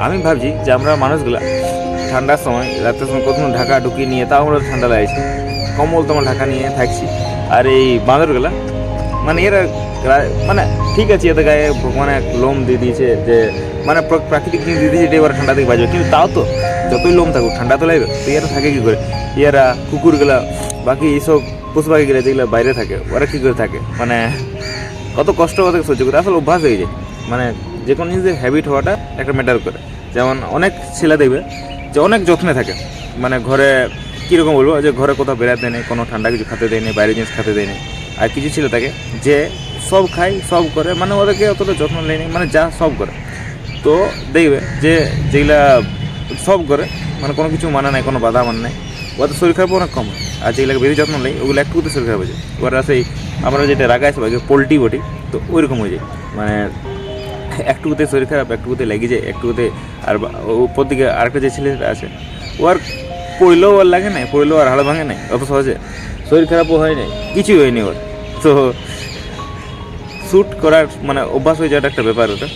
আমি ভাবছি যে আমরা মানুষগুলা ঠান্ডার সময় রাতের সময় কখনো ঢাকা ঢুকিয়ে নিয়ে তাও আমরা ঠান্ডা লাগছে, কম্বল তোমার ঢাকা নিয়ে থাকছি। আর এই বাঁদরগুলা মানে এরা মানে ঠিক আছে, এদের গায়ে ভগবান এক লোম দিয়ে দিয়েছে, যে মানে প্রাকৃতিক জিনিস দিয়ে দিয়েছে, এটা এবার ঠান্ডা থেকে বাঁচবে। কিন্তু তাও তো যতই লোম থাকুক ঠান্ডা তো লাগবে। তো এরা থাকে কী করে? এরা কুকুরগুলা বাকি এইসব পশু পাখিগুলো যেগুলো বাইরে থাকে ওরা কী করে থাকে, মানে কত কষ্ট ওদের সহ্য করে, আসলে অভ্যাস হয়ে যায়। মানে যে কোনো জিনিসের হ্যাবিট হওয়াটা একটা ম্যাটার করে। যেমন অনেক ছেলে দেখবে যে অনেক যত্নে থাকে, মানে ঘরে কীরকম বলবো, যে ঘরে কোথাও বেড়াতে নেই, কোনো ঠান্ডা কিছু খেতে দেয়নি, বাইরে জিনিস খেতে দেয়নি। আর কিছু ছেলে থাকে যে সব খায় সব করে, মানে ওদেরকে অতটা যত্ন নেয়নি, মানে যা সব করে। তো দেখবে যে যেগুলা সব করে, মানে কোনো কিছু মানে নাই, কোনো বাধা মানে নাই, ওদের শরীর খারাপ অনেক কম হয়। আর যেগুলোকে বেশি যত্ন নেই ওগুলো একটুতে শরীর খারাপ হয়ে যায়। ওরা সেই আমরা যেটা রাগায় সবাই পোলট্রি বটি, তো ওইরকম হয়ে যায়। মানে একটুকুতে শরীর খারাপ, একটুকুতে লেগে যায়, একটুকুতে। আর উপর দিকে আরেকটা যে ছেলেটা আছে, ও আর পড়লেও আর লাগে নাই, পড়লেও আর হাড় ভাঙে নাই অত সহজে, শরীর খারাপও হয় নাই, কিছুই হয়নি ওর। তো শ্যুট করার মানে অভ্যাস হয়ে যাওয়াটা একটা ব্যাপার ওটা।